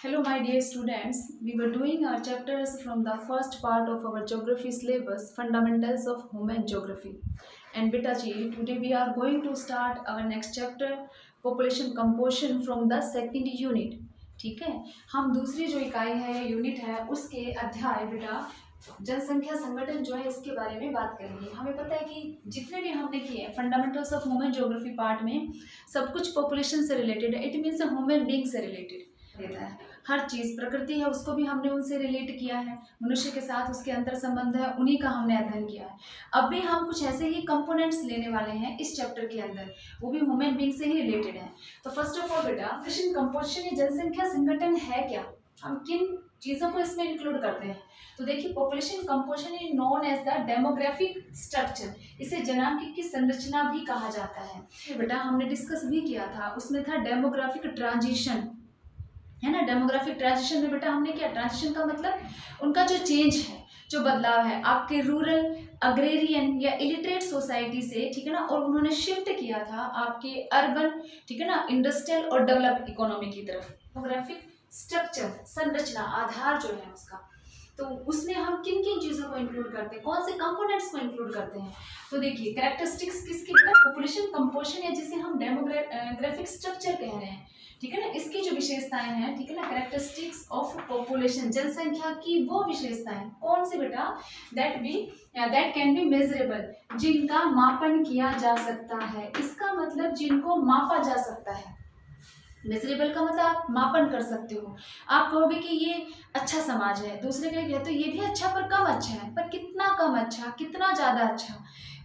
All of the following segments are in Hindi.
Hello, my dear students. We were doing our chapters from the first part of our geography syllabus, Fundamentals of Human Geography. And beta ji, today we are going to start our next chapter, Population Composition from the second unit. ठीक है, हम दूसरी जो इकाई है यूनिट है उसके अध्याय बेटा जनसंख्या संगठन जो है इसके बारे में बात करेंगे। हमें पता है कि जितने भी हमने किए हैं fundamentals of human geography part में सब कुछ पॉपुलेशन से रिलेटेड है। इट मीन्स ह्यूमन बीइंग से रिलेटेड देता है। हर चीज़ प्रकृति है उसको भी हमने उनसे रिलेट किया है, मनुष्य के साथ उसके अंतर संबंध है उन्हीं का हमने अध्ययन किया है। अब भी हम कुछ ऐसे ही कंपोनेंट्स लेने वाले हैं इस चैप्टर के अंदर, वो भी ह्यूमन बीइंग से ही रिलेटेड है। तो फर्स्ट ऑफ ऑल बेटा पॉपुलेशन कंपोजिशन या जनसंख्या संगठन है क्या, हम किन चीज़ों को इसमें इंक्लूड करते हैं। तो देखिए population composition is known as the demographic structure, इसे जनांगीकी संरचना भी कहा जाता है। बेटा हमने डिस्कस भी किया था, उसमें था डेमोग्राफिक ट्रांजिशन, है ना। डेमोग्राफिक ट्रांजिशन में बेटा हमने क्या, ट्रांजिशन का मतलब उनका जो चेंज है, जो बदलाव है आपके रूरल अग्रेरियन या इलिटरेट सोसाइटी से, ठीक है ना, और उन्होंने शिफ्ट किया था आपके अर्बन, ठीक है ना, इंडस्ट्रियल और डेवलप्ड इकोनॉमी की तरफ। डेमोग्राफिक स्ट्रक्चर संरचना आधार जो है उसका, तो उसमें हम किन किन चीज़ों को इंक्लूड करते हैं, कौन से कंपोनेंट्स को इंक्लूड करते हैं। तो देखिए कैरेक्टरिस्टिक्स किसकी बेटा, पॉपुलेशन कंपोजिशन या जिसे हम डेमोग्राफिक स्ट्रक्चर कह रहे हैं, ठीक है ना, इसकी जो विशेषताएं हैं, ठीक है ना, कैरेक्टरिस्टिक्स ऑफ पॉपुलेशन जनसंख्या की वो विशेषताएं कौन सी बेटा, दैट कैन बी मेजरेबल, जिनका मापन किया जा सकता है। इसका मतलब जिनको मापा जा सकता है। मेजरेबल का मतलब आप मापन कर सकते हो। आप कहोगे कि ये अच्छा समाज है, दूसरे कहेंगे तो ये भी अच्छा पर कम अच्छा है, पर कितना कम अच्छा, कितना ज़्यादा अच्छा।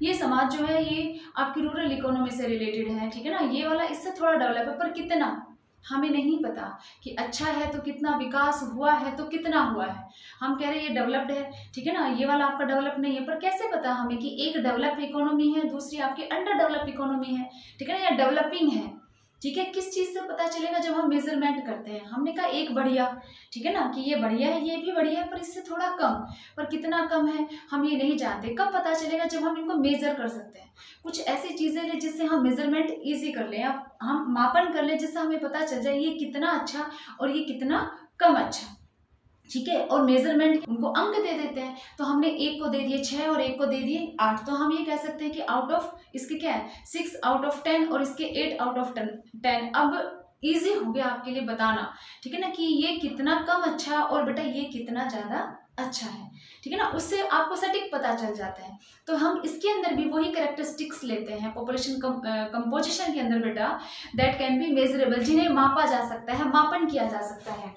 ये समाज जो है ये आपकी रूरल इकोनॉमी से रिलेटेड है, ठीक है ना, ये वाला इससे थोड़ा डेवलप है, पर कितना हमें नहीं पता कि अच्छा है तो कितना विकास हुआ है, तो कितना हुआ है। हम कह रहे हैं ये डेवलप्ड है, ठीक है ना, ये वाला आपका डेवलप नहीं है, पर कैसे पता हमें कि एक डेवलप इकोनॉमी है दूसरी आपकी अंडर डेवलप इकोनॉमी है, ठीक है ना, या डेवलपिंग है, ठीक है। किस चीज़ से पता चलेगा, जब हम मेजरमेंट करते हैं। हमने कहा एक बढ़िया, ठीक है ना, कि ये बढ़िया है, ये भी बढ़िया है, पर इससे थोड़ा कम, पर कितना कम है हम ये नहीं जानते। कब पता चलेगा, जब हम इनको मेजर कर सकते हैं। कुछ ऐसी चीज़ें लें जिससे हम मेजरमेंट ईजी कर लें, अब हम मापन कर लें जिससे हमें पता चल जाए ये कितना अच्छा और ये कितना कम अच्छा, ठीक है। और मेजरमेंट उनको अंक दे देते हैं, तो हमने एक को दे दिए 6 और एक को दे दिए 8, तो हम ये कह सकते हैं कि आउट ऑफ इसके क्या है 6 आउट ऑफ 10 और इसके 8 आउट ऑफ 10। अब इजी हो गया आपके लिए बताना, ठीक है ना, कि ये कितना कम अच्छा और बेटा ये कितना ज़्यादा अच्छा है, ठीक है ना, उससे आपको सटीक पता चल जाता है। तो हम इसके अंदर भी वही कैरेक्टरिस्टिक्स लेते हैं पॉपुलेशन कंपोजिशन के अंदर बेटा, दैट कैन बी मेजरेबल, जिन्हें मापा जा सकता है, मापन किया जा सकता है,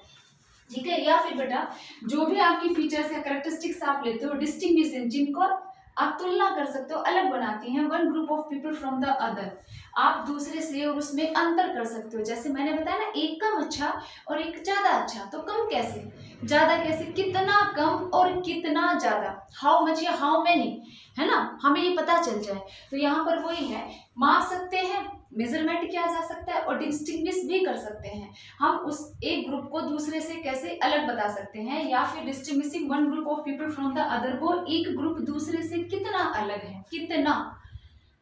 ठीक है। या फिर बेटा जो भी आपकी फीचर्स या कैरेक्टरिस्टिक्स आप लेते हो, डिस्टिंग्विशिंग, जिनको आप तुलना कर सकते हो, अलग बनाती हैं one group of people from the other, आप दूसरे से और उसमें अंतर कर सकते हो। जैसे मैंने बताया ना, एक कम अच्छा और एक ज़्यादा अच्छा, तो कम कैसे, ज़्यादा कैसे, कितना कम और कितना ज़्यादा, हाउ मच या हाउ मैनी, है ना, हमें ये पता चल जाए। तो यहाँ पर वही है, माप सकते हैं, मेजरमेंट किया जा सकता है और डिस्टिंग्विश भी कर सकते हैं। हम उस एक ग्रुप को दूसरे से कैसे अलग बता सकते हैं, या फिर distinguishing one group of people from the other, वो एक ग्रुप दूसरे से कितना अलग है, कितना,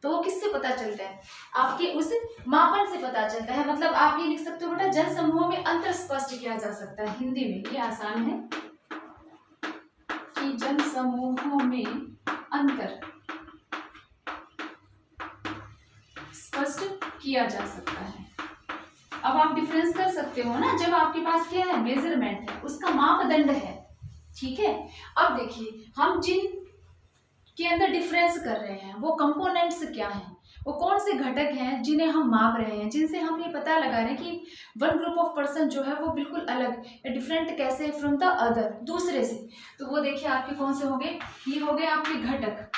तो वो किससे पता चलता है, आपके उस मापन से पता चलता है। मतलब आप ये लिख सकते हो बेटा, जन समूहों में अंतर स्पष्ट किया जा सकता है। हिंदी में ये आसान है कि जन समूहों में अंतर स्पष्ट किया जा सकता है। अब आप डिफरेंस कर सकते हो ना, जब आपके पास क्या है, मेजरमेंट है, उसका मापदंड है, ठीक है। अब देखिए हम जिन के अंदर डिफरेंस कर रहे हैं वो कंपोनेंट्स क्या हैं, वो कौन से घटक हैं जिन्हें हम माप रहे हैं, जिनसे हम ये पता लगा रहे हैं कि वन ग्रुप ऑफ पर्सन जो है वो बिल्कुल अलग या डिफरेंट कैसे है फ्रॉम द अदर, दूसरे से। तो वो देखिए आपके कौन से हो गए, ये हो गए आपके घटक।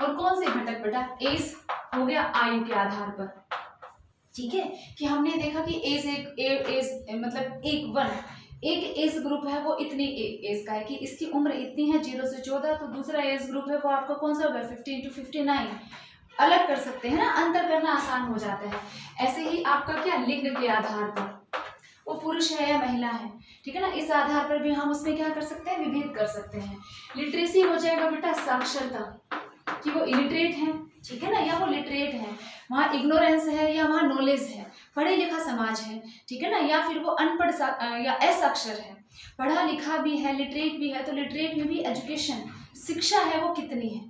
और कौन से घटक बेटा, एज हो गया आयु के आधार पर, ठीक है, कि हमने देखा कि एज मतलब एक एज ग्रुप है वो इतनी एज का है कि इसकी उम्र इतनी है 0 से 14, तो दूसरा एज ग्रुप है वो आपका कौन सा होगा 15 to 59, अलग कर सकते हैं ना, अंतर करना आसान हो जाता है। ऐसे ही आपका क्या, लिंग के आधार पर वो पुरुष है या महिला है, ठीक है ना, इस आधार पर भी हम उसमें क्या कर सकते हैं, विभेद कर सकते हैं। लिटरेसी हो जाएगा बेटा साक्षरता, कि वो इलिटरेट है ठीक है ना, या वो लिटरेट है, वहाँ इग्नोरेंस है या वहाँ नॉलेज है, पढ़े लिखा समाज है, ठीक है ना, या फिर वो अनपढ़ या असाक्षर है, पढ़ा लिखा भी है, लिटरेट भी है, तो लिटरेट में भी एजुकेशन शिक्षा है वो कितनी है,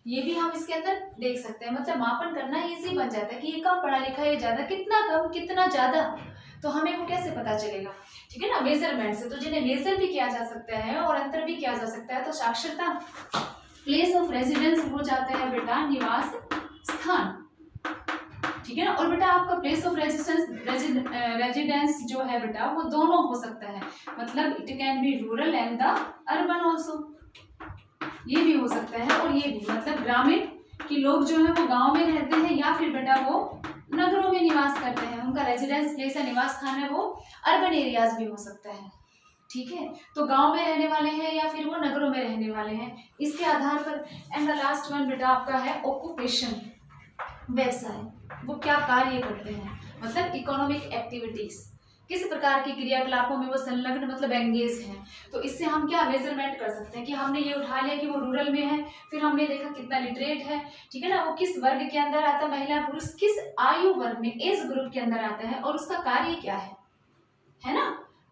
ये भी हम इसके अंदर देख सकते हैं। मतलब मापन करना इजी बन जाता है कि ये कम पढ़ा लिखा है, ये ज्यादा, कितना कम कितना ज्यादा, तो हमें वो कैसे पता चलेगा, ठीक है ना, मेजरमेंट से। तो जिन्हें मेजर भी किया जा सकता है और अंतर भी किया जा सकता है। तो साक्षरता प्लेस ऑफ रेजिडेंस हो जाता है बेटा निवास स्थान, ठीक है ना। और बेटा आपका प्लेस ऑफ रेजिडेंस जो है बेटा वो दोनों हो सकता है, मतलब it can be rural and the urban also, ये भी हो सकता है और ये भी, मतलब ग्रामीण के लोग जो है वो गांव में रहते हैं या फिर बेटा वो नगरों में निवास करते हैं, उनका रेजिडेंस प्लेस है, निवास स्थान है वो अर्बन एरियाज भी हो सकता है, ठीक है। तो गांव में रहने वाले हैं या फिर वो नगरों में रहने वाले हैं, इसके आधार पर। एंड द लास्ट वन बेटा आपका है ऑक्यूपेशन, व्यवसाय, वो क्या कार्य करते हैं, मतलब इकोनॉमिक एक्टिविटीज, किस प्रकार के क्रियाकलापों में वो संलग्न मतलब एंगेज हैं। तो इससे हम क्या मेजरमेंट कर सकते हैं कि हमने ये उठा लिया कि वो रूरल में है, फिर हमने देखा कितना लिटरेट है, ठीक है ना, वो किस वर्ग के अंदर आता है, महिला पुरुष किस आयु वर्ग में एज ग्रुप के अंदर आता है और उसका कार्य क्या है ना।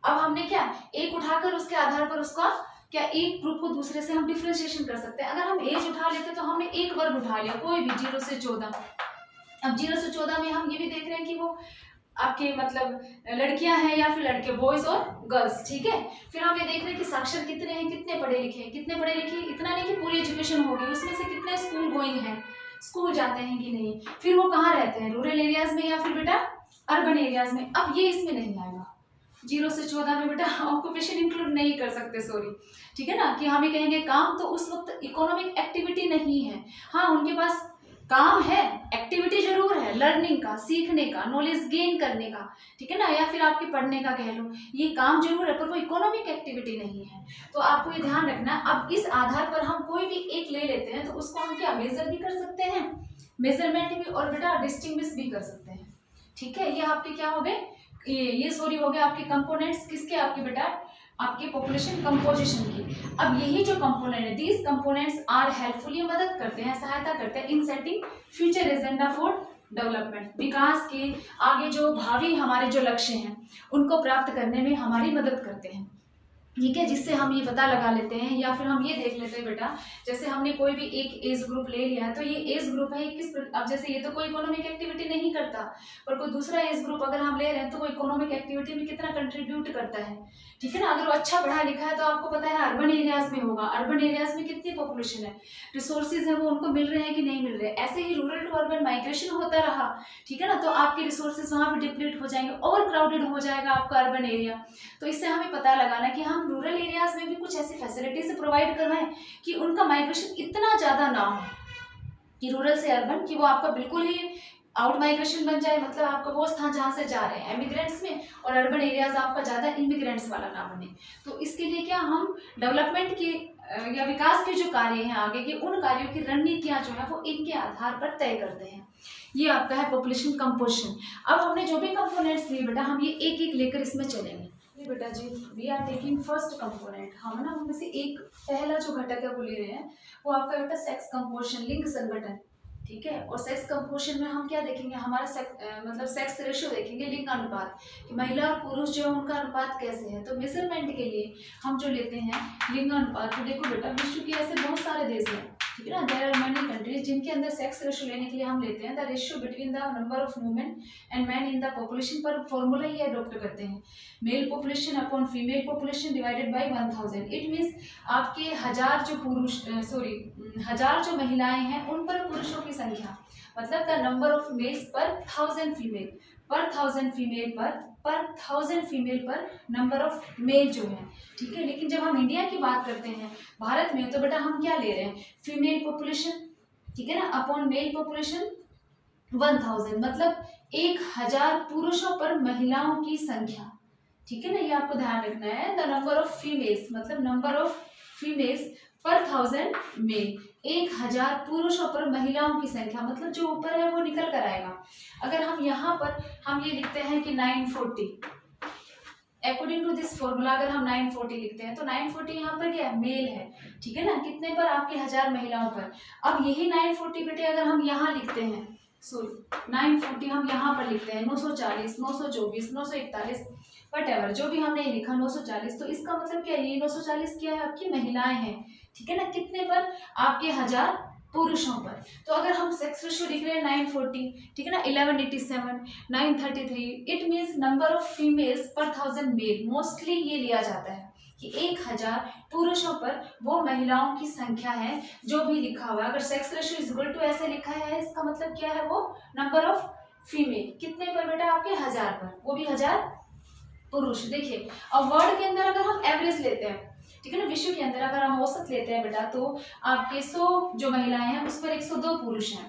अब हमने क्या एक उठाकर उसके आधार पर उसका क्या एक ग्रुप को दूसरे से हम डिफ्रेंशिएशन कर सकते हैं। अगर हम एज उठा लेते तो हमने एक वर्ग उठा लिया कोई भी 0 से 14, अब 0 से 14 में हम ये भी देख रहे हैं कि वो आपके मतलब लड़कियां हैं या फिर लड़के, बॉयज और गर्ल्स, ठीक है। फिर हम ये देख रहे हैं कि साक्षर कितने हैं, कितने पढ़े लिखे हैं, कितने पढ़े लिखे, इतना नहीं कि पूरी एजुकेशन हो गई, उसमें से कितने स्कूल गोइंग है, स्कूल जाते हैं कि नहीं, फिर वो कहाँ रहते हैं, रूरल एरियाज में या फिर बेटा अर्बन एरियाज में। अब ये इसमें नहीं आएगा, 0 से 14 में बेटा ऑक्यूपेशन इंक्लूड नहीं कर सकते, सॉरी, ठीक है ना, कि हमें कहेंगे काम, तो उस वक्त इकोनॉमिक एक्टिविटी नहीं है। हाँ उनके पास काम है, एक्टिविटी जरूर है, लर्निंग का, सीखने का, नॉलेज गेन करने का, ठीक है ना, या फिर आपके पढ़ने का कह लो, ये काम जरूर है पर वो इकोनॉमिक एक्टिविटी नहीं है। तो आपको ये ध्यान रखना है। अब इस आधार पर हम कोई भी एक ले लेते हैं तो उसको हम क्या मेजर भी कर सकते हैं, मेजरमेंट भी, और बेटा डिस्टिंग्विश भी कर सकते हैं, ठीक है। ये आपके क्या हो गए, ये सॉरी हो गया आपके कंपोनेंट्स, किसके, आपके बेटा आपके पॉपुलेशन कंपोजिशन की। अब यही जो कंपोनेंट है, दीज कंपोनेंट्स आर हेल्पफुल, ये मदद करते हैं, सहायता करते हैं in setting future agenda for development, विकास के आगे जो भावी हमारे जो लक्ष्य हैं उनको प्राप्त करने में हमारी मदद करते हैं, ठीक है। जिससे हम ये पता लगा लेते हैं या फिर हम ये देख लेते हैं बेटा, जैसे हमने कोई भी एक एज ग्रुप ले लिया है तो ये एज ग्रुप है किस, अब जैसे ये तो कोई इकोनॉमिक एक्टिविटी नहीं करता, पर कोई दूसरा एज ग्रुप अगर हम ले रहे हैं तो वो इकोनॉमिक एक्टिविटी में कितना कंट्रीब्यूट करता है, ठीक है ना। अगर वो अच्छा पढ़ा लिखा है तो आपको पता है अर्बन एरियाज में होगा, अर्बन एरियाज में कितनी पॉपुलेशन है, रिसोर्सेज है वो उनको मिल रहे हैं कि नहीं मिल रहे, ऐसे ही रूरल टू अर्बन माइग्रेशन होता रहा, ठीक है ना, तो आपके रिसोर्सेज वहाँ पे डिप्लीट हो जाएंगे, ओवर क्राउडेड हो जाएगा आपका अर्बन एरिया। तो इससे हमें पता लगाना कि हम रूरल एरियाज में भी कुछ ऐसी फैसिलिटीज प्रोवाइड करवाएं कि उनका माइग्रेशन इतना ज्यादा ना हो कि रूरल से अर्बन, कि वो आपका बिल्कुल ही आउट माइग्रेशन बन जाए, मतलब आपका वो स्थान जहाँ से जा रहे हैं इमिग्रेंट्स में, और अर्बन एरियाज आपका ज़्यादा इमिग्रेंट्स वाला ना बने। तो इसके लिए क्या हम डेवलपमेंट की या विकास के जो कार्य हैं आगे के, उन कार्यों की रणनीतियाँ जो है वो इनके आधार पर तय करते हैं। ये आपका है पॉपुलेशन कंपोजिशन। अब हमने जो भी कंपोनेंट्स लिए बेटा हम ये एक एक लेकर इसमें चलेंगे। बेटा जी we are taking first component, हम ना उनमें से एक पहला जो घटक है वो ले रहे हैं, वो आपका बेटा सेक्स कंपोजिशन, लिंग संगठन, ठीक है। और सेक्स कंपोजिशन में हम क्या देखेंगे, हमारा मतलब सेक्स रेशियो देखेंगे, लिंग अनुपात, कि महिला और पुरुष जो है उनका अनुपात कैसे है। तो मेजरमेंट के लिए हम जो लेते हैं लिंग अनुपात, तो देखो बेटा विश्व के ऐसे बहुत सारे देश हैं, ठीक है ना, देयर आर मेनी कंट्रीज जिनके अंदर सेक्स रेशियो लेने के लिए हम लेते हैं the ratio between the number of women and man in the population, पर फॉर्मूला ये अडॉप्ट करते हैं, mail population upon female population divided by 1000। It means आपके 1000 जो पुरुष 1000 जो महिलाएं हैं उन पर पुरुषों की संख्या, मतलब द नंबर ऑफ मेल्स पर 1000 फीमेल, पर 1000 फीमेल पर 1000 फीमेल पर नंबर ऑफ मेल जो है, ठीक है। लेकिन जब हम इंडिया की बात करते हैं भारत में, तो बेटा हम क्या ले रहे हैं, फीमेल पॉपुलेशन, ठीक है ना, अपॉन मेल पॉपुलेशन 1000, मतलब 1000 पुरुषों पर महिलाओं की संख्या, ठीक है ना, ये आपको ध्यान रखना है। द नंबर ऑफ फीमेल्स, मतलब नंबर ऑफ फीमेल्स पर 1000 मेल, 1000 पुरुषों पर महिलाओं की संख्या, मतलब जो ऊपर है वो निकल कर आएगा। अगर हम यहाँ पर हम ये लिखते हैं कि 940 अकॉर्डिंग टू दिस फॉर्मूला अगर हम 940 लिखते हैं तो 940 यहाँ पर क्या है, मेल है, ठीक है ना, कितने पर, आपके 1000 महिलाओं पर। अब यही 940 बेटे अगर हम यहाँ लिखते हैं, सॉरी 940 हम यहाँ पर लिखते हैं 940, 924, 941, वटएवर जो भी हमने लिखा 940, तो इसका मतलब क्या है, ये 940 क्या है, आपकी महिलाएं हैं, ठीक है ना, कितने पर, आपके 1000 पुरुषों पर। तो अगर हम सेक्स रेशियो लिख रहे हैं 940, ठीक है ना, 1187, 933, it means number of females पर 1000 मेल, मोस्टली ये लिया जाता है कि 1000 पुरुषों पर वो महिलाओं की संख्या है जो भी लिखा हुआ है। अगर sex ratio is equal to ऐसे लिखा है, इसका मतलब क्या है, वो नंबर ऑफ फीमेल कितने पर बेटा, आपके 1000 पर, वो भी 1000 पुरुष। देखिए अब वर्ल्ड के अंदर अगर हम एवरेज लेते हैं, ठीक है ना, विश्व के अंदर अगर हम औसत लेते हैं बेटा, तो आपके 100 जो महिलाएं हैं उस पर 102 पुरुष हैं,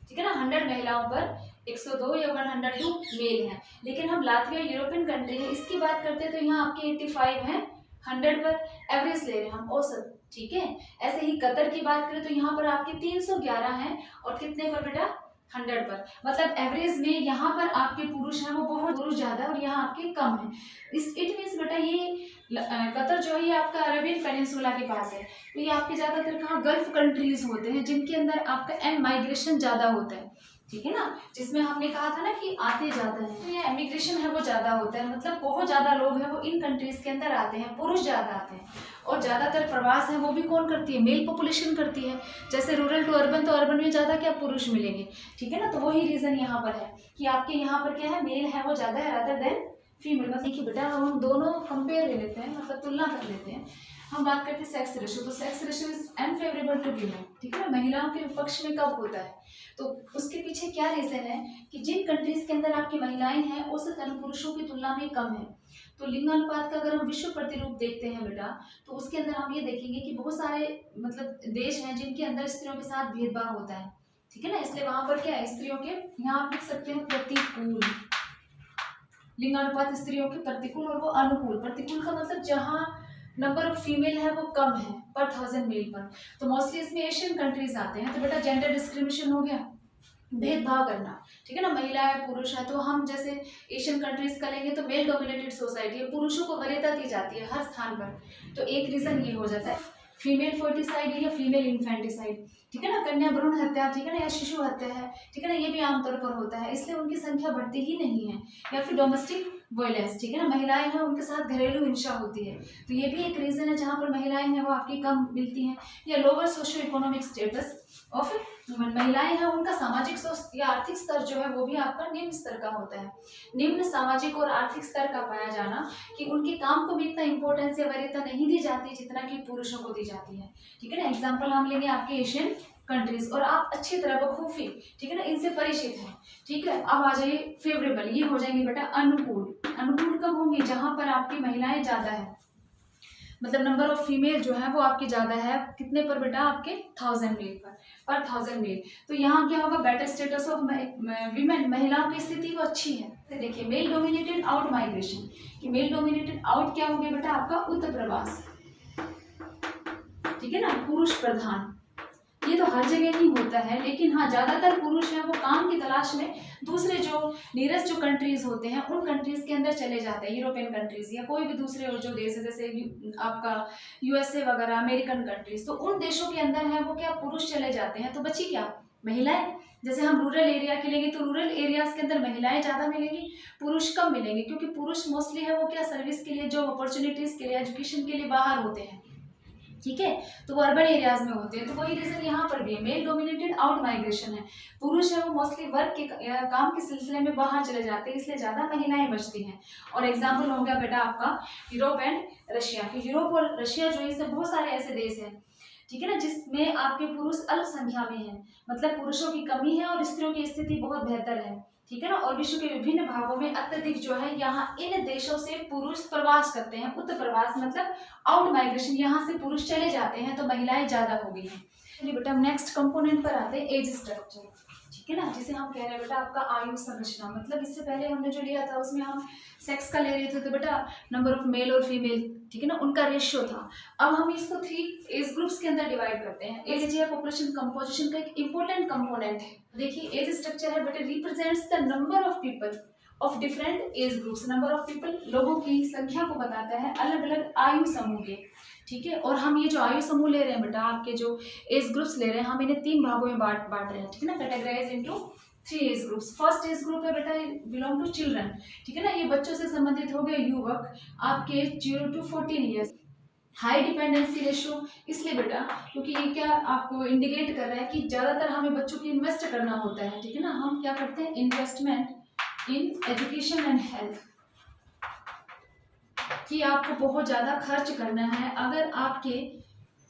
ठीक है ना, 100 महिलाओं पर 102 या 102 मेल हैं। लेकिन हम लातविया यूरोपियन कंट्री है इसकी बात करते हैं तो यहाँ आपके 85 हैं 100 पर, एवरेज ले रहे हैं हम, औसत, ठीक है। ऐसे ही कतर की बात करें तो यहाँ पर आपके 311 हैं और कितने पर बेटा, 100 पर, मतलब एवरेज में यहाँ पर आपके पुरुष हैं वो बहुत पुरुष ज्यादा है और यहाँ आपके कम है। इस इट मीन्स बेटा ये कतर जो है ये आपका अरेबियन पेनिनसुला के पास है, तो ये आपके ज्यादातर कहाँ, गल्फ कंट्रीज होते हैं जिनके अंदर आपका एम माइग्रेशन ज्यादा होता है, ठीक है ना, जिसमें हमने कहा था ना कि आते ज्यादा है, तो ये एमिग्रेशन है वो ज्यादा होता है, मतलब बहुत ज्यादा लोग हैं वो इन कंट्रीज के अंदर आते हैं, पुरुष ज्यादा आते हैं। और ज्यादातर प्रवास है वो भी कौन करती है, मेल पॉपुलेशन करती है, जैसे रूरल टू अर्बन, तो अर्बन में ज्यादा क्या पुरुष मिलेंगे, ठीक है ना, तो वही रीजन यहाँ पर है कि आपके यहाँ पर क्या है, मेल है वो ज्यादा है रादर देन फीमेल। मतलब देखिए बेटा हम दोनों कंपेयर ले लेते हैं, मतलब तुलना कर लेते हैं। हम बात करते हैं सेक्स रेशियो, तो sex ratio is unfavourable to women, ठीक है ना, महिलाओं के पक्ष में कब होता है, तो उसके पीछे क्या रीजन है कि जिन कंट्रीज के अंदर आपकी महिलाएं हैं औसतन पुरुषों की तुलना में कम है। तो लिंगानुपात का अगर हम विश्व प्रतिरूप देखते हैं बेटा, तो उसके अंदर हम ये देखेंगे कि बहुत सारे मतलब देश हैं जिनके अंदर स्त्रियों के साथ भेदभाव होता है, ठीक है ना, इसलिए वहां पर क्या है, स्त्रियों के, यहाँ आप लिख सकते हैं प्रतिकूल, लिंगानुपात स्त्रियों के प्रतिकूल और वो अनुकूल। प्रतिकूल का मतलब जहाँ नंबर ऑफ फीमेल है वो कम है पर 1000 मेल पर, तो मोस्टली इसमें एशियन कंट्रीज आते हैं। तो बेटा जेंडर डिस्क्रिमिनेशन हो गया, भेदभाव करना, ठीक है ना, महिला है पुरुष है, तो हम जैसे एशियन कंट्रीज का लेंगे तो मेल डोमिनेटेड सोसाइटी है, पुरुषों को वरीयता दी जाती है हर स्थान पर, तो एक रीजन ये हो जाता है। फीमेल फोर्टिसाइड या फीमेल इन्फेंटिसाइड, ठीक है ना, कन्या भ्रूण हत्या, ठीक है ना, या शिशु हत्या है, ठीक है ना, ये भी आमतौर पर होता है, इसलिए उनकी संख्या बढ़ती ही नहीं है। या फिर डोमेस्टिक वायलेंस, ठीक है ना, महिलाएं हैं उनके साथ घरेलू हिंसा होती है, तो ये भी एक रीजन है जहाँ पर महिलाएं हैं वो आपकी कम मिलती हैं। या lower socio economic status of महिलाएं हैं, उनका सामाजिक या आर्थिक स्तर जो है वो भी आपका निम्न स्तर का होता है। निम्न सामाजिक और आर्थिक स्तर का पाया जाना कि उनके काम को भी इतना इंपॉर्टेंस या वरीयता नहीं दी जाती जितना कि पुरुषों को दी जाती है, ठीक है ना। एग्जाम्पल हम लेंगे आपके एशियन कंट्रीज, और आप अच्छी तरह बखूबी, ठीक है ना, इनसे परिचित हैं, ठीक है। अब आ जाइए फेवरेबल, ये हो जाएंगे बेटा अनुकूल। अनुकूल कब होंगे, जहां पर आपकी महिलाएं ज्यादा है, मतलब नंबर ऑफ फीमेल जो है वो आपकी ज्यादा है, कितने पर बेटा, आपके 1000 मेल पर 1000 मेल। तो यहाँ क्या होगा, बेटर स्टेटस ऑफ वीमेन, महिलाओं की स्थिति वो अच्छी है। तो देखिए मेल डोमिनेटेड आउट माइग्रेशन, कि मेल डोमिनेटेड आउट क्या हो गया बेटा, आपका उत्तर प्रवास, ठीक है ना, पुरुष प्रधान, ये तो हर जगह ही होता है, लेकिन हाँ ज्यादातर पुरुष हैं वो काम की तलाश में दूसरे जो नीरज जो कंट्रीज होते हैं उन कंट्रीज के अंदर चले जाते हैं, यूरोपियन कंट्रीज या कोई भी दूसरे जो देश है जैसे आपका यूएसए वगैरह, अमेरिकन कंट्रीज, तो उन देशों के अंदर है वो क्या, पुरुष चले जाते हैं, तो बची क्या, महिलाएं। जैसे हम रूरल एरिया के लेंगे तो रूरल एरियाज के अंदर महिलाएं ज्यादा मिलेंगी, पुरुष कम मिलेंगे, क्योंकि पुरुष मोस्टली है वो क्या, सर्विस के लिए, जॉब अपॉर्चुनिटीज के लिए, एजुकेशन के लिए बाहर होते हैं, ठीक है, तो वो अर्बन एरियाज में होते हैं। तो वही रीजन यहाँ पर भी है, मेल डोमिनेटेड आउट माइग्रेशन है, पुरुष है वो मोस्टली वर्क के काम के सिलसिले में बाहर चले जाते हैं, इसलिए ज्यादा महिलाएं बचती हैं। और एग्जाम्पल हो गया बेटा आपका यूरोप एंड रशिया, कि यूरोप और रशिया जो है बहुत सारे ऐसे देश हैं, ठीक है ना, जिसमें आपके पुरुष अल्पसंख्या में है, मतलब पुरुषों की कमी है और स्त्रियों की स्थिति बहुत बेहतर है, ठीक है ना। और विश्व के विभिन्न भागों में अत्यधिक जो है यहाँ इन देशों से पुरुष प्रवास करते हैं, उत्तर प्रवास मतलब आउट माइग्रेशन, यहाँ से पुरुष चले जाते हैं, तो महिलाएं ज्यादा हो गई हैं। चलिए बेटा नेक्स्ट कंपोनेंट पर आते हैं, एज स्ट्रक्चर, ठीक है ना, जिसे हम कह रहे हैं बेटा आपका आयु संरचना। मतलब इससे पहले हमने जो लिया था उसमें हम सेक्स का ले रहे थे, तो बेटा नंबर ऑफ मेल और फीमेल, ठीक है ना, उनका रेशियो था। अब हम इसको 3 एज ग्रुप्स के अंदर डिवाइड करते हैं। एज या पॉपुलेशन कंपोजिशन का एक इंपॉर्टेंट कंपोनेंट है। देखिए एज स्ट्रक्चर है बेटा, represents the number of people of different age groups, number of people, लोगों की संख्या को बताता है अलग अलग आयु समूह के। ठीक है, और हम ये जो आयु समूह ले रहे हैं बेटा, आपके जो एज ग्रुप्स ले रहे हैं, हम इन्हें 3 भागों में बांट रहे हैं। ठीक है ना, categorize into 3 age groups. First age group है बेटा बिलोंग टू चिल्ड्रन। ठीक है ना, ये बच्चों से संबंधित हो गए युवक आपके 0 to 14 years. High dependency ratio इसलिए बेटा क्योंकि ये क्या आपको इंडिकेट कर रहा है कि ज्यादातर हमें बच्चों की इन्वेस्ट करना होता है। ठीक है ना, हम क्या करते हैं, investment in education and health, कि आपको बहुत ज्यादा खर्च करना है। अगर आपके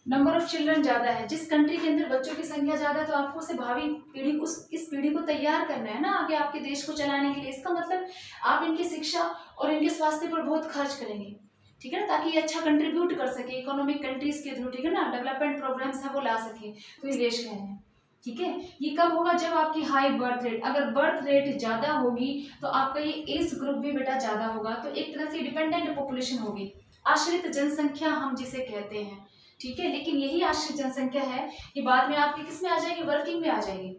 नंबर ऑफ चिल्ड्रन ज्यादा है, जिस कंट्री के अंदर बच्चों की संख्या ज्यादा है, तो आपको उसे भावी पीढ़ी इस पीढ़ी को तैयार करना है ना आगे आपके देश को चलाने के लिए। इसका मतलब आप इनकी शिक्षा और इनके स्वास्थ्य पर बहुत खर्च करेंगे। ठीक है ना, ताकि ये अच्छा कंट्रीब्यूट कर सके इकोनॉमिक कंट्रीज के थ्रू। ठीक है ना, डेवलपमेंट प्रोग्राम्स है वो ला सके, तो ये देश कह रहे हैं। ठीक है, ये कब होगा, जब आपकी हाई बर्थ रेट, अगर बर्थ रेट ज्यादा होगी तो आपका ये एज ग्रुप भी बेटा ज्यादा होगा। तो एक तरह से डिपेंडेंट पॉपुलेशन होगी, आश्रित जनसंख्या हम जिसे कहते हैं। ठीक है, लेकिन यही आश्रित जनसंख्या है कि बाद में आपकी किस में आ जाएगी, वर्किंग में आ जाएगी।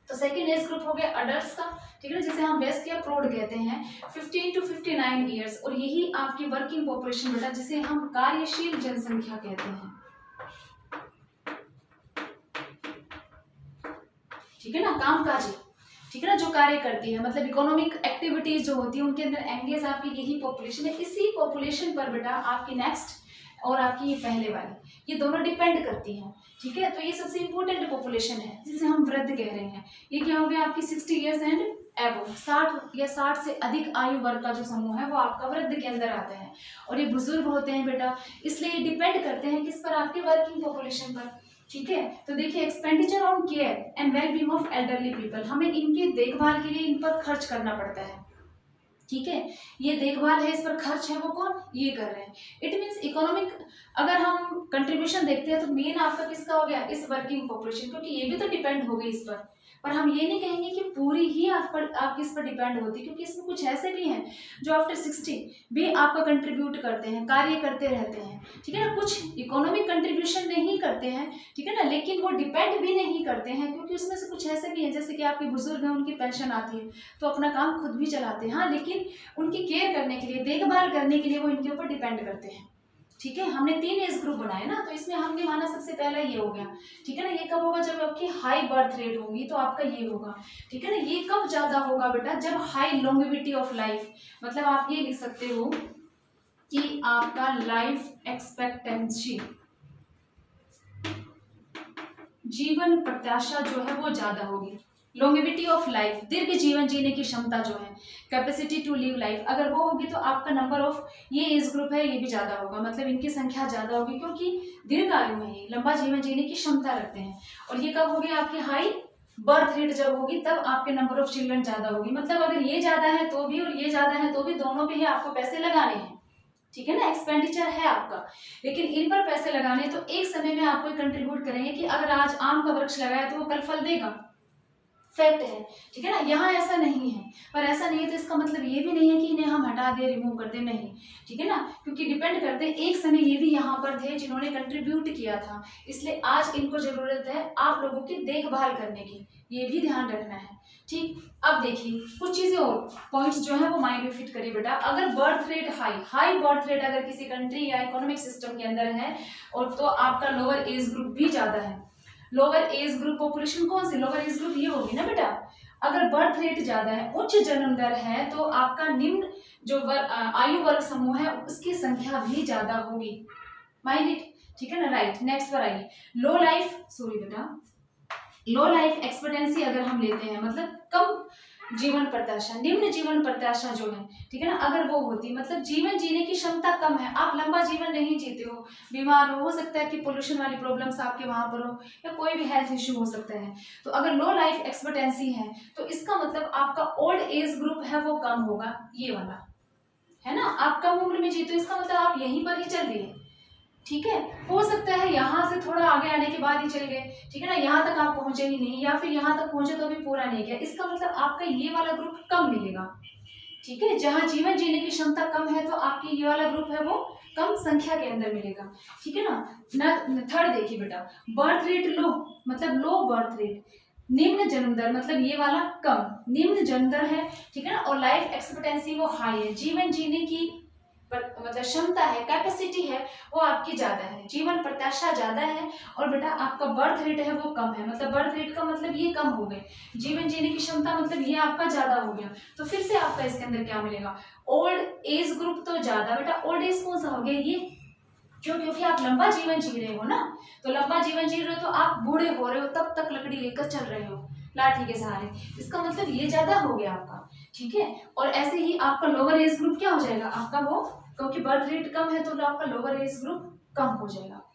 तो सेकेंड एज ग्रुप हो गया अडल्ट्स का। ठीक है ना, जिसे हम वेस्ट या प्रौढ़ कहते हैं, 15 to 59 ईयर्स, और यही आपकी वर्किंग पॉपुलेशन बेटा जिसे हम कार्यशील जनसंख्या कहते हैं। ठीक है ना, कामकाजी। ठीक है ना, जो कार्य करती है, मतलब इकोनॉमिक एक्टिविटीज जो होती है उनके अंदर एंगेज आपकी यही पॉपुलेशन है। इसी पॉपुलेशन पर बेटा आपकी नेक्स्ट और आपकी ये पहले वाली, ये दोनों डिपेंड करती हैं। ठीक है, तो ये सबसे इंपॉर्टेंट पॉपुलेशन है जिसे हम वृद्ध कह रहे हैं। ये क्या हो गया आपकी 60 ईयर्स एंड एबव, 60 या 60 से अधिक आयु वर्ग का जो समूह है वो आपका वृद्ध के अंदर आता है। और ये बुजुर्ग होते हैं बेटा, इसलिए ये डिपेंड करते हैं किस पर, आपके वर्किंग पॉपुलेशन पर। ठीक है, तो देखिए expenditure on care and wellbeing of elderly people, हमें इनकी देखभाल के लिए इन पर खर्च करना पड़ता है। ठीक है, ये देखभाल है, इस पर खर्च है, वो कौन, ये कर रहे हैं। इट मीन्स इकोनॉमिक, अगर हम कंट्रीब्यूशन देखते हैं तो मेन आपका किसका हो गया, इस वर्किंग पॉपुलेशन, क्योंकि ये भी तो डिपेंड हो गई इस पर हम ये नहीं कहेंगे कि पूरी ही आप इस पर डिपेंड होती, क्योंकि इसमें कुछ ऐसे भी हैं जो आफ्टर 60 भी आपका कंट्रीब्यूट करते हैं, कार्य करते रहते हैं। ठीक है ना, कुछ इकोनॉमिक कंट्रीब्यूशन नहीं करते हैं। ठीक है ना, लेकिन वो डिपेंड भी नहीं करते हैं, क्योंकि उसमें से कुछ ऐसे भी हैं जैसे कि आपके बुजुर्ग हैं, उनकी पेंशन आती है तो अपना काम खुद भी चलाते हैं। हाँ, लेकिन उनकी केयर करने के लिए, देखभाल करने के लिए वो इनके ऊपर डिपेंड करते हैं। ठीक है, हमने 3 एज ग्रुप बनाए ना, तो इसमें हमने माना सबसे पहला ये हो गया। ठीक है ना, ये कब होगा, जब आपकी हाई बर्थ रेट होगी तो आपका ये होगा। ठीक है ना, ये कब ज्यादा होगा बेटा, जब हाई लॉन्गेविटी ऑफ लाइफ, मतलब आप ये लिख सकते हो कि आपका लाइफ एक्सपेक्टेंसी, जीवन प्रत्याशा जो है वो ज्यादा होगी। लॉन्गेविटी ऑफ लाइफ, दीर्घ जीवन जीने की क्षमता जो है, कैपेसिटी टू लिव लाइफ, अगर वो होगी तो आपका नंबर ऑफ ये एज ग्रुप है ये भी ज्यादा होगा, मतलब इनकी संख्या ज्यादा होगी, क्योंकि दीर्घ आयु है, ये लंबा जीवन जीने की क्षमता रखते हैं। और ये कब होगी, आपकी हाई बर्थ रेट जब होगी तब आपके नंबर ऑफ चिल्ड्रन ज्यादा होगी। मतलब अगर ये ज्यादा है तो भी और ये ज्यादा है तो भी, दोनों पे ही आपको पैसे लगाने हैं। ठीक है ना, एक्सपेंडिचर है आपका, लेकिन इन पर पैसे लगाने तो एक समय में आपको कंट्रीब्यूट करेंगे कि अगर आज आम का वृक्ष लगाया तो वो कल फल देगा, फैक्ट है। ठीक है ना, यहाँ ऐसा नहीं है, पर ऐसा नहीं है तो इसका मतलब ये भी नहीं है कि इन्हें हम हटा दे, रिमूव कर दे, नहीं। ठीक है ना, क्योंकि डिपेंड करते हैं, एक समय ये भी यहाँ पर थे जिन्होंने कंट्रीब्यूट किया था, इसलिए आज इनको जरूरत है आप लोगों की देखभाल करने की, ये भी ध्यान रखना है। ठीक, अब देखिए कुछ चीजें और पॉइंट्स जो है वो माइंड में फिट करिए बेटा। अगर birth rate high birth rate अगर किसी कंट्री या इकोनॉमिक सिस्टम के अंदर है, और तो आपका लोअर एज ग्रुप भी ज्यादा है। लोअर एज ग्रुप पॉपुलेशन कौन सी, लोअर एज ग्रुप ये होगी ना बेटा। अगर बर्थ रेट ज्यादा है, उच्च जन्म दर है, तो आपका निम्न जो आयु वर्ग समूह है उसकी संख्या भी ज्यादा होगी। Mind it. ठीक है ना, राइट। नेक्स्ट पर आइए, लो लाइफ एक्सपेक्टेंसी अगर हम लेते हैं, मतलब कम जीवन प्रत्याशा, निम्न जीवन प्रत्याशा जो है, ठीक है ना, अगर वो होती, मतलब जीवन जीने की क्षमता कम है, आप लंबा जीवन नहीं जीते हो, बीमार हो सकता है कि पोल्यूशन वाली प्रॉब्लम्स आपके वहां पर हो, या कोई भी हेल्थ इश्यू हो सकता है। तो अगर लो लाइफ एक्सपेक्टेंसी है तो इसका मतलब आपका ओल्ड एज ग्रुप है वो कम होगा, ये वाला है ना। आप कम उम्र में जीते हो, इसका मतलब आप यहीं पर ही चल रही। ठीक है, हो सकता है यहाँ से थोड़ा आगे आने के बाद ही चल गए, ठीक है ना, यहाँ तक आप पहुंचे ही नहीं, या फिर यहाँ तक पहुंचे तो भी पूरा नहीं किया, इसका मतलब आपका ये वाला ग्रुप कम मिलेगा। ठीक है, जहाँ जीवन जीने की क्षमता कम है तो आपकी ये वाला ग्रुप है वो कम संख्या के अंदर मिलेगा। ठीक है ना। थर्ड देखिए बेटा, बर्थ रेट लो, मतलब लो बर्थ रेट, निम्न जन्म दर मतलब ये वाला कम, निम्न जन्म दर है, ठीक है ना, और लाइफ एक्सपेक्टेंसी वो हाई है, जीवन जीने की मतलब क्षमता है, कैपेसिटी है वो आपकी ज्यादा है, जीवन प्रत्याशा ज्यादा है, और बेटा आपका बर्थ रेट है वो कम है, मतलब बर्थ रेट का मतलब ये कम हो गए, जीवन जीने की क्षमता मतलब ये आपका ज्यादा हो गया। तो फिर से आपका इसके अंदर क्या मिलेगा, ओल्ड एज ग्रुप तो ज्यादा, बेटा ओल्ड एज कौन सा हो गया ये, क्यों, क्योंकि आप लंबा जीवन जी रहे हो ना, तो लंबा जीवन जी रहे हो तो आप बूढ़े हो रहे हो, तब तक लकड़ी लेकर चल रहे हो लाठी के सहारे, इसका मतलब ये ज्यादा हो गया आपका, ठीक है। और ऐसे ही आपका लोअर एज ग्रुप क्या हो जाएगा आपका, वो क्योंकि बर्थ रेट कम है तो आपका लोअर एज ग्रुप कम हो जाएगा।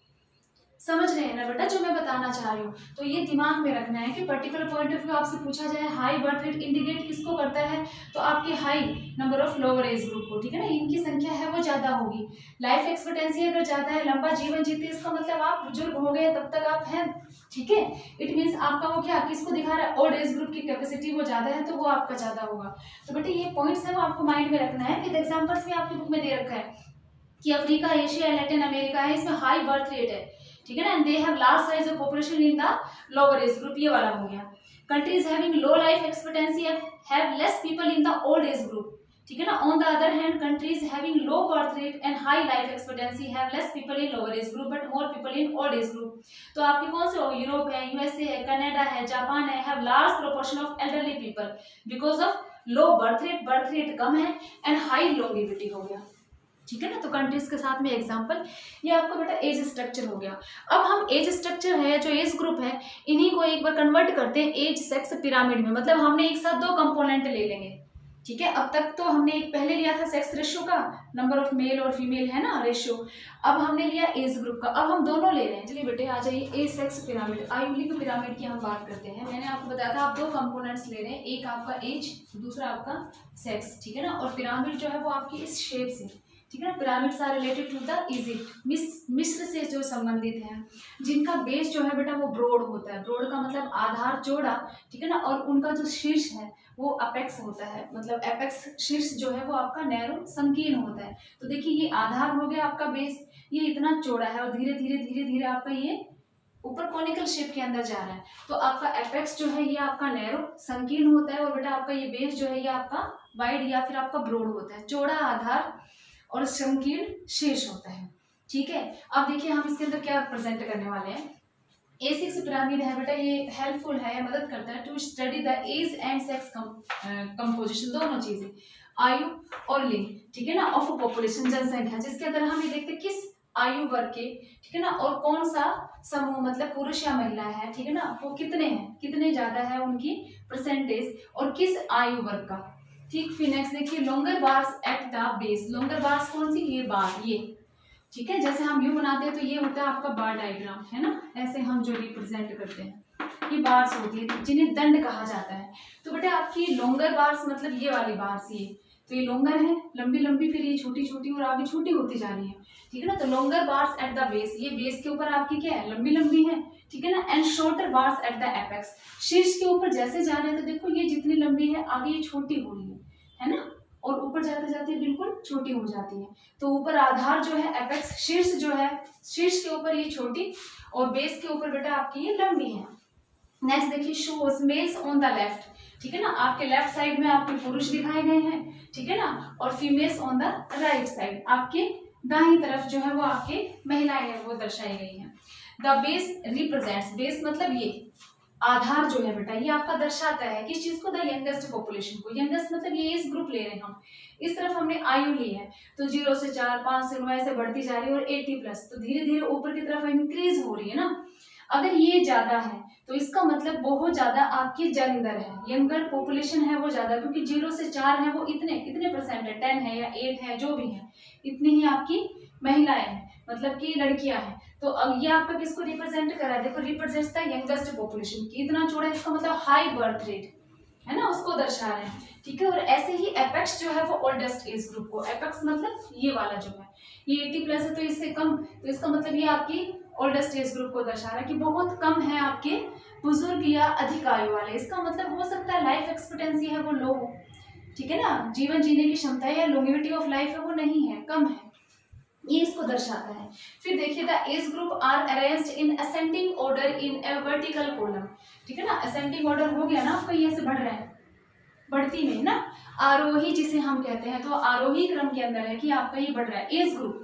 समझ रहे हैं ना बेटा जो मैं बताना चाह रही हूँ, तो ये दिमाग में रखना है कि पर्टिकुलर पॉइंट ऑफ व्यू आपसे पूछा जाए हाई बर्थ रेट इंडिकेट किसको करता है, तो आपके high number of lower age group को, ठीक है ना, इनकी संख्या है वो ज्यादा होगी। लाइफ एक्सपेक्टेंसी अगर ज्यादा है, लंबा जीवन जीते, इसका मतलब आप बुजुर्ग हो गए तब तक आप हैं, ठीक है। इट मीन्स आपका वो क्या किसको दिखा रहा है, ओल्ड एज ग्रुप की कैपेसिटी वो ज्यादा है तो वो आपका ज्यादा होगा। तो बेटे ये पॉइंट्स है वो आपको माइंड में रखना है। विद एग्जाम्पल्स भी आपकी बुक में दे रखा है कि अफ्रीका, एशिया, लैटिन अमेरिका है, इसमें हाई बर्थ रेट है, ठीक है ना, and they have large size of population in the lower age group, ये वाला हो गया। Countries having low life expectancy have less people in the old age group, ठीक है ना। On the other hand countries having low birth rate and high life expectancy have less people in lower age group but more people in old age group. तो आपके कौन से हो, यूरोप है, यूएसए है, कनाडा है, जापान है, have large proportion of elderly people because of low birth rate कम है एंड हाई लॉन्गेविटी हो गया, ठीक है ना। तो कंट्रीज के साथ में एग्जांपल, ये आपका बेटा एज स्ट्रक्चर हो गया। अब हम एज स्ट्रक्चर है जो एज ग्रुप है इन्हीं को एक बार कन्वर्ट करते हैं एज सेक्स पिरामिड में, मतलब हमने एक साथ दो कंपोनेंट ले लेंगे, ठीक है। अब तक तो हमने एक पहले लिया था सेक्स रेशियो का, नंबर ऑफ मेल और फीमेल है ना रेशियो, अब हमने लिया एज ग्रुप का, अब हम दोनों ले रहे हैं। चलिए बेटे आ जाइए, एज सेक्स पिरामिड, आयुलिक पिरामिड की हम बात करते हैं। मैंने आपको बताया था आप दो कंपोनेंट्स ले रहे हैं, एक आपका एज, दूसरा आपका सेक्स, ठीक है ना। और पिरामिड जो है वो आपकी इस शेप से, ठीक है ना, pyramids are related to the Egypt, मिस्र से जो संबंधित हैं, जिनका बेस जो है बेटा वो ब्रॉड होता है, ब्रॉड का मतलब आधार चौड़ा, ठीक है ना, और उनका जो शीर्ष है वो अपेक्स होता है, मतलब एपेक्स शीर्ष जो है वो आपका नैरो संकीर्ण होता है। तो देखिए ये आधार हो गया आपका बेस, ये इतना चौड़ा है और धीरे धीरे धीरे धीरे आपका ये ऊपर कॉनिकल शेप के अंदर जा रहा है। तो आपका एपेक्स जो है ये आपका नैरो संकीर्ण होता है, और बेटा आपका ये बेस जो है ये आपका वाइड या फिर आपका ब्रॉड होता है, चौड़ा आधार और संकीर्ण शीर्ष होता है, ठीक है। अब देखिए हम इसके अंदर क्या प्रेजेंट करने वाले हैं। A6 पिरामिड है बेटा, ये हेल्पफुल है, मदद करता है to study the age and sex composition, दोनों चीजें, आयु और लिंग, ठीक है ना, ऑफ पॉपुलेशन जनसंख्या, जिसके अंदर हम ये देखते हैं किस आयु वर्ग के, ठीक है ना, और कौन सा समूह मतलब पुरुष या महिला है, ठीक है ना, वो कितने हैं, कितने ज्यादा है उनकी परसेंटेज, और किस आयु वर्ग का, ठीक। फिर नेक्स्ट देखिए longer bars at the base, longer bars कौन सी, ये बार, ये, ठीक है, जैसे हम यू बनाते हैं तो ये होता है आपका बार डायग्राम, है ना, ऐसे हम जो रिप्रेजेंट करते हैं ये बार्स होती है जिन्हें दंड कहा जाता है। तो बेटा आपकी लोंगर बार्स मतलब ये वाली बार्स, ये तो ये लोंगर है लंबी लंबी, फिर ये छोटी छोटी और आगे छोटी होती जा रही है, ठीक है ना। तो longer bars at the base, ये बेस के ऊपर आपकी क्या है, लंबी लंबी है, ठीक है ना, and shorter bars at the apex, शीर्ष के ऊपर जैसे जा रहे हैं तो देखो ये जितनी लंबी है आगे ये छोटी हो रही है ना, और ऊपर जाते जाते बिल्कुल छोटी हो जाती है। तो ऊपर आधार जो है एपेक्स, शीर्ष जो है, शीर्ष के ऊपर ये छोटी और बेस के ऊपर बेटा आपकी ये लंबी है। नेक्स्ट देखिए shows males on the left, ठीक है ना, आपके लेफ्ट साइड में आपके पुरुष दिखाए गए हैं, ठीक है ना, और females on the right side, आपके दाहिनी तरफ जो है वो आपके महिलाएं हैं वो दर्शाई गई हैं। द बेस रिप्रेजेंट्स, बेस मतलब ये आधार जो है बेटा ये आपका दर्शाता है किस चीज को, द यंगेस्ट पॉपुलेशन को, यंगेस्ट मतलब ये एज ग्रुप ले रहे हैं हम, इस तरफ हमने आयु ली है, तो 0 से 4, 5 से 9 ऐसे बढ़ती जा रही है, और 80+, तो धीरे धीरे ऊपर की तरफ इंक्रीज हो रही है ना। अगर ये ज्यादा है तो इसका मतलब बहुत ज्यादा आपकी जन्म दर है, यंगर पॉपुलेशन है वो ज्यादा, क्योंकि 0 से 4 है वो इतने कितने परसेंट है, 10 है या 8 है, जो भी है इतनी ही आपकी महिलाएं हैं, मतलब कि लड़कियां हैं। तो अब ये आपका किसको रिप्रेजेंट करा है, देखो रिप्रेजेंट्स द यंगेस्ट पॉपुलेशन की, इतना छोड़ा, इसका मतलब हाई बर्थ रेट है ना, उसको दर्शा रहे हैं, ठीक है। और ऐसे ही एपेक्स जो है वो ओल्डेस्ट एज ग्रुप को, एपेक्स मतलब ये वाला जो है ये 80+ है तो इससे कम, तो इसका मतलब ये आपकी ओल्डेस्ट एज ग्रुप को दर्शा रहा है कि बहुत कम है आपके बुजुर्ग या अधिक आयु वाले। इसका मतलब हो सकता है लाइफ एक्सपेक्टेंसी है वो लो हो, ठीक है ना, जीवन जीने की क्षमता या लॉन्गेविटी ऑफ लाइफ है वो नहीं है, कम है। ये इसको दर्शाता है। फिर देखिए the age group are arranged in ascending order in a vertical column, ठीक है ना, असेंडिंग ऑर्डर हो गया ना आपका, ये से बढ़ रहा है, बढ़ती में ना, आरोही जिसे हम कहते हैं, तो आरोही क्रम के अंदर है कि आपका ये बढ़ रहा है। एज ग्रुप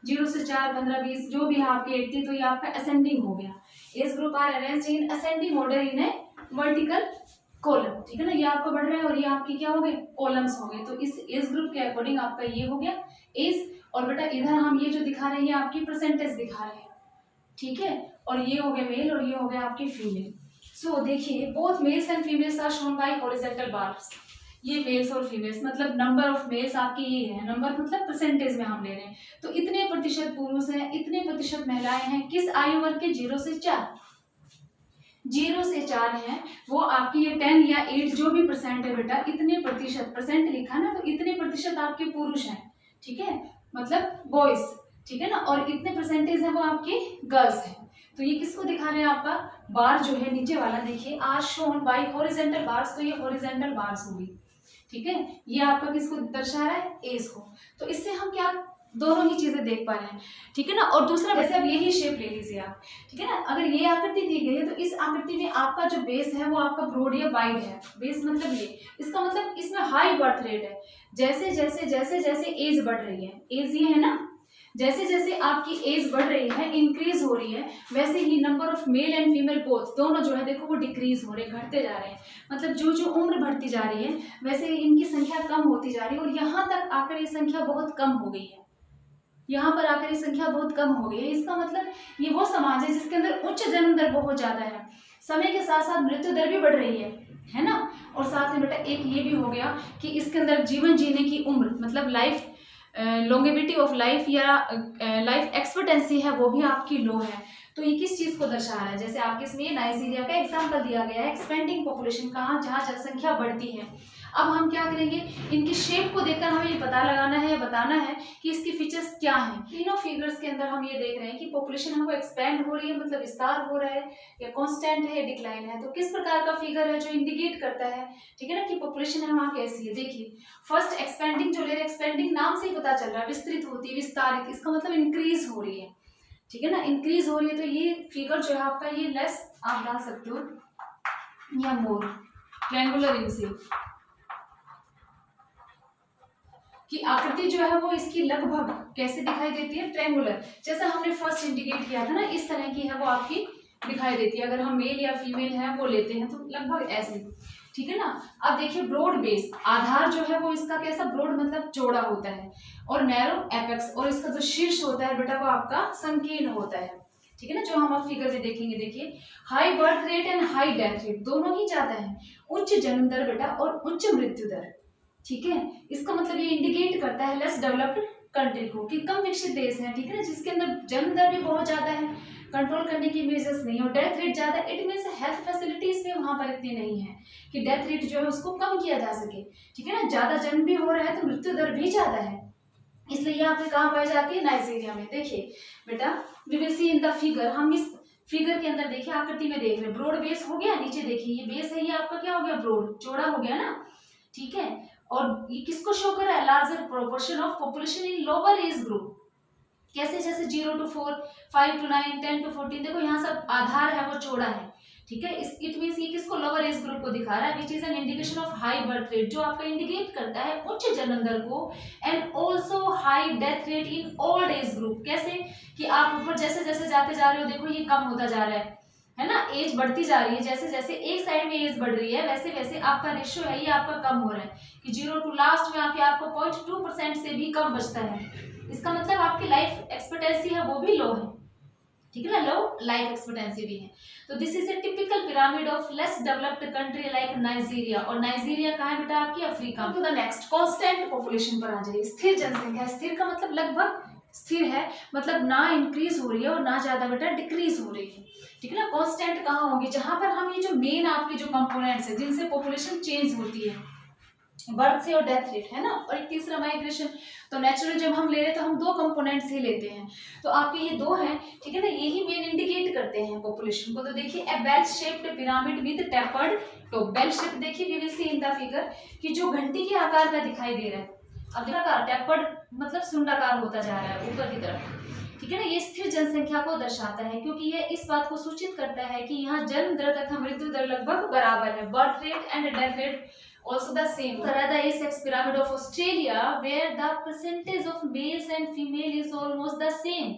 0 से 4, 15, 20 जो भी है आपके 80, तो ये आपका असेंडिंग हो गया। Age group are arranged in ascending order in a vertical column, ठीक है ना, ये आपका बढ़ रहा है और ये आपके क्या हो गए, कॉलम्स हो गए। तो इस एज ग्रुप के अकॉर्डिंग आपका ये हो गया एज, और बेटा इधर हम ये जो दिखा रहे हैं ये आपकी परसेंटेज दिखा रहे हैं, ठीक है, और ये हो गए मेल और ये हो गया आपकी फीमेल। सो देखिए both males and females are shown by horizontal bars, ये मेल्स और फीमेल्स मतलब नंबर ऑफ मेल्स आपकी ये है, नंबर मतलब परसेंटेज में हम ले रहे हैं, तो इतने प्रतिशत पुरुष हैं, इतने प्रतिशत महिलाएं हैं, किस आयु वर्ग के, 0 से 4, 0 से 4 है वो आपकी ये 10 या 8 जो भी परसेंट है बेटा, इतने प्रतिशत, परसेंट लिखा ना, तो इतने प्रतिशत आपके पुरुष हैं, ठीक है, मतलब बॉयज, ठीक है ना, और इतने परसेंटेज है वो आपके गर्ल्स हैं। तो ये किसको दिखा रहे हैं, आपका बार जो है नीचे वाला देखिए, are shown by horizontal bars, तो ये हॉरिजॉन्टल बार्स होगी, ठीक है, ये आपका किसको दर्शा रहा है, एज को। तो इससे हम क्या दोनों ही चीजें देख पा रहे हैं, ठीक है ना। और दूसरा वैसे अब यही शेप ले लीजिए आप, ठीक है ना, अगर ये आकृति दी गई है तो इस आकृति में आपका जो बेस है वो आपका ब्रॉड या वाइड है, बेस मतलब ये, इसका मतलब इसमें हाई बर्थ रेट है, जैसे जैसे जैसे जैसे एज बढ़ रही है, एज ये है ना, जैसे जैसे आपकी एज बढ़ रही है, इंक्रीज हो रही है, वैसे ही number of male and female both दोनों जो है देखो वो डिक्रीज हो रहे हैं, घटते जा रहे हैं, मतलब जो जो उम्र बढ़ती जा रही है वैसे इनकी संख्या कम होती जा रही है, और यहाँ तक आकर ये संख्या बहुत कम हो गई है, यहाँ पर आकर ये संख्या बहुत कम हो गई है। इसका मतलब ये वो समाज है जिसके अंदर उच्च जन्म दर बहुत ज्यादा है, समय के साथ साथ मृत्यु दर भी बढ़ रही है ना, और साथ में बेटा एक ये भी हो गया कि इसके अंदर जीवन जीने की उम्र मतलब लाइफ लॉन्गेविटी ऑफ लाइफ या लाइफ एक्सपेक्टेंसी है वो भी आपकी लो है। तो ये किस चीज को दर्शा रहा है, जैसे आपके इसमें नाइजीरिया का एग्जांपल दिया गया है, एक्सपेंडिंग पॉपुलेशन, कहाँ जहाँ जनसंख्या बढ़ती है। अब हम क्या करेंगे, इनकी शेप को देखकर हमें ये पता लगाना है, बताना है कि इसकी फीचर्स क्या हैं। तीनों फिगर्स के अंदर हम ये देख रहे हैं कि पॉपुलेशन हमको एक्सपेंड हो रही है, मतलब विस्तार हो रहा है, या कांस्टेंट है या डिक्लाइन है। तो किस प्रकार का फिगर है जो इंडिकेट करता है, ठीक है ना, कि पॉपुलेशन है वहाँ कैसी है। देखिए फर्स्ट एक्सपेंडिंग जो ले रहे हैं, एक्सपेंडिंग नाम से ही पता चल रहा है, विस्तृत होती है, विस्तारित, इसका मतलब इंक्रीज हो रही है, ठीक है ना, इंक्रीज हो रही है। तो ये फिगर जो है आपका ये लेस आप डाल सकते हो या मोर, ट्रायंगुलर इन शेप की आकृति जो है वो इसकी लगभग कैसे दिखाई देती है, ट्रायंगुलर, जैसा हमने फर्स्ट इंडिकेट किया था ना, इस तरह की है वो आपकी दिखाई देती है। अगर हम मेल या फीमेल है वो लेते हैं तो लगभग ऐसे, ठीक है ना। अब देखिए ब्रॉड बेस, आधार जो है वो इसका कैसा, ब्रॉड मतलब चौड़ा होता है, और नैरो एपेक्स, और इसका जो शीर्ष होता है बेटा वो आपका संकीर्ण होता है, ठीक है ना, जो हम अब फिगर में देखेंगे। देखिए high birth rate and high death rate दोनों ही ज्यादा है, उच्च जन्म दर बेटा और उच्च मृत्यु दर, ठीक है। इसका मतलब ये इंडिकेट करता है लेस डेवलप्ड कंट्री को, कि कम विकसित देश है, ठीक है ना, जिसके अंदर जन्म दर भी बहुत ज्यादा है, कंट्रोल करने की मेजर्स नहीं, और डेथ रेट ज्यादा, इट मीन्स हेल्थ फैसिलिटीज भी वहां पर इतनी नहीं है कि डेथ रेट जो है उसको कम किया जा सके, ठीक है ना। ज्यादा जन्म भी हो रहा है तो मृत्यु दर भी ज्यादा है, इसलिए यहाँ पे कहाँ पाई जाती है, नाइजीरिया में। देखिए बेटा we will see in the figure, हम इस फिगर के अंदर देखिए आकृति में देख रहे हैं, ब्रॉड बेस हो गया, नीचे देखिए ये बेस है, ये आपका क्या हो गया, ब्रॉड चौड़ा हो गया ना, ठीक है। और ये किसको शो कर रहा है, larger proportion of population in lower age group, कैसे, जैसे 0 to 4, 5 to 9, 10 to 14, देखो यहाँ सब आधार है वो चौड़ा है, ठीक है। इस इट मीन्स ये किसको, लोअर एज ग्रुप को दिखा रहा है, which is an indication of high birth rate, जो आपका इंडिकेट करता है उच्च जन्म दर को, and also high death rate in old age group. कैसे कि आप ऊपर जैसे जैसे जाते जा रहे हो, देखो ये कम होता जा रहा है ना, एज बढ़ती जा रही है, जैसे जैसे एक साइड में एज बढ़ रही है वैसे वैसे आपका रेशियो है ये आपका कम हो रहा है, कि 0 to लास्ट में आके आपको 0.2% से भी कम बचता है। इसका मतलब आपकी लाइफ एक्सपेक्टेंसी है वो भी लो है, ठीक है ना, लो लाइफ एक्सपेक्टेंसी भी है। तो this is a typical pyramid of less developed country like Nigeria, और नाइजीरिया कहाँ है बेटा, आपकी Africa. To the next, constant population पर आ जाइए। स्थिर जनसंख्या, स्थिर का मतलब लगभग स्थिर है, मतलब ना इंक्रीज हो रही है और ना ज्यादा बेटा डिक्रीज हो रही है, ठीक है ना। कांस्टेंट कहाँ होंगे, जहां पर हम ये जो मेन आपके जो कंपोनेंट्स है जिनसे पॉपुलेशन चेंज होती है, बर्थ से और डेथ रेट है ना, और एक तीसरा माइग्रेशन। तो नेचुरल जब हम ले रहे हैं तो हम दो कंपोनेंट्स ही लेते हैं, तो आपके ये दो हैं, ठीक है ना, यही मेन इंडिकेट करते हैं पॉपुलेशन को। तो देखिए a bell shaped pyramid with tapered top, bell shape देखिए we will see in the figure, कि जो घंटी के आकार का दिखाई दे रहा है, अब टेपर्ड मतलब सुंडाकार होता जा रहा है ऊपर की तरफ, ठीक है ना। ये स्थिर जनसंख्या को दर्शाता है क्योंकि ये इस बात को सूचित करता है कि यहाँ जन्म दर तथा मृत्यु दर लगभग बराबर है। Birth rate and death rate also the same. The A-sex pyramid of Australia where the percentage of males and female is almost the same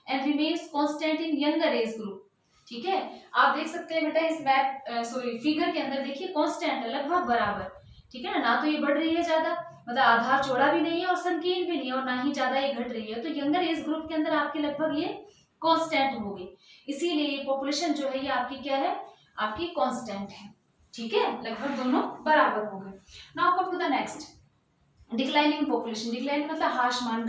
and remains constant in younger age group. ठीक है, आप देख सकते हैं बेटा इस मैप फिगर के अंदर देखिए कांस्टेंट है, लगभग बराबर, ठीक है ना तो ये बढ़ रही है ज्यादा, मतलब आधार चौड़ा भी नहीं है और संकीर्ण भी नहीं है और ना ही ज्यादा ये घट रही है। तो यंगर एज ग्रुप के अंदर आपके लगभग ये कांस्टेंट होगी, इसीलिए ये पॉपुलेशन जो है ये आपकी क्या है, आपकी कांस्टेंट है, ठीक है, लगभग दोनों बराबर हो गए। Now come to the next, declining population. Decline मतलब ह्रासमान,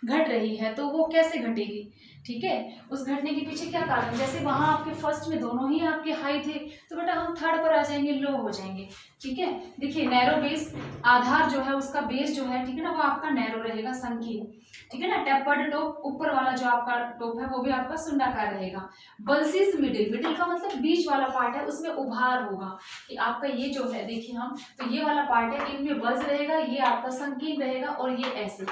घट रही है, तो वो कैसे घटेगी, ठीक है, उस घटने के पीछे क्या कारण, जैसे वहां आपके फर्स्ट में दोनों ही आपके हाई थे तो बेटा हम थर्ड पर आ जाएंगे, लो हो जाएंगे, ठीक है। देखिए नैरो बेस, आधार जो है उसका बेस जो है, ठीक है ना, वो आपका नैरो रहेगा, संकीर्ण, ठीक है ना। टेपर्ड टॉप, ऊपर वाला जो आपका टॉप है वो भी आपका सुंडाकार रहेगा। बल्सिस मिडिल, मिडिल का मतलब बीच वाला पार्ट है, उसमें उभार होगा कि आपका ये जो है, देखिए हम तो ये वाला पार्ट है, इनमें बल्स रहेगा, ये आपका संकीर्ण रहेगा और ये ऐसे,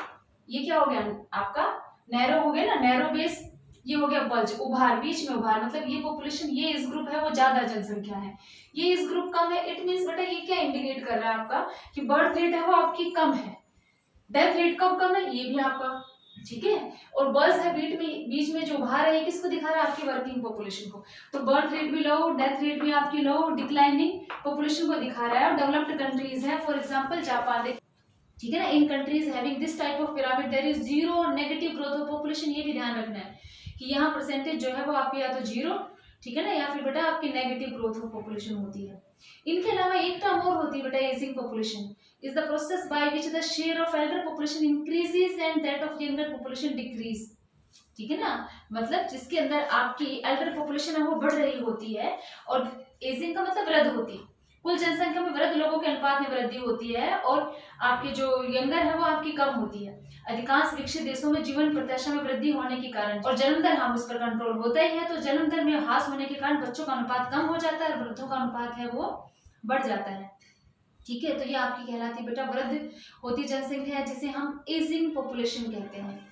ये क्या हो गया आपका नैरो हो गया ना, नैरो बेस, ये हो गया बल्ज, उभार, बीच में उभार, मतलब ये पॉपुलेशन, ये इस ग्रुप है वो ज्यादा जनसंख्या है, ये इस ग्रुप कम है। इट मींस बेटा ये क्या इंडिकेट कर रहा है आपका कि बर्थ रेट है वो आपकी कम है, डेथ रेट कम है, ये भी आपका, ठीक है, और बल्ज है बीच में जो उभार है, ये किसको दिखा रहा है, आपकी वर्किंग पॉपुलेशन को। तो बर्थ रेट भी लो, डेथ रेट भी आपकी लो, डिक्लाइनिंग पॉपुलेशन को दिखा रहा है। और डेवलप्ड कंट्रीज है, फॉर एग्जांपल जापान, ठीक है ना, in countries having this type of pyramid there is zero और नेगेटिव ग्रोथ ऑफ पॉपुलेशन। ये भी ध्यान रखना है कि यहाँ परसेंटेज जो है वो आपकी या तो जीरो, ठीक है ना, या फिर बेटा आपकी नेगेटिव ग्रोथ ऑफ पॉपुलेशन होती है। इनके अलावा एक टर्म और होती है बेटा, ageing population is the process by which the share of Elder population increases and that of younger population decrease, ठीक है ना, मतलब जिसके अंदर आपकी एल्डर पॉपुलेशन है वो बढ़ रही होती है और एजिंग का मतलब वृद्धि होती है, कुल जनसंख्या में वृद्ध लोगों के अनुपात में वृद्धि होती है और आपके जो यंगर है वो आपकी कम होती है। अधिकांश विकसित देशों में जीवन प्रत्याशा में वृद्धि होने के कारण और जन्म दर हम उस पर कंट्रोल होता ही है, तो जन्म दर में ह्रास होने के कारण बच्चों का अनुपात कम हो जाता है और वृद्धों का अनुपात है वो बढ़ जाता है, ठीक है। तो ये आपकी कहलाती बेटा वृद्ध होती जनसंख्या है जिसे हम एजिंग पॉपुलेशन कहते हैं।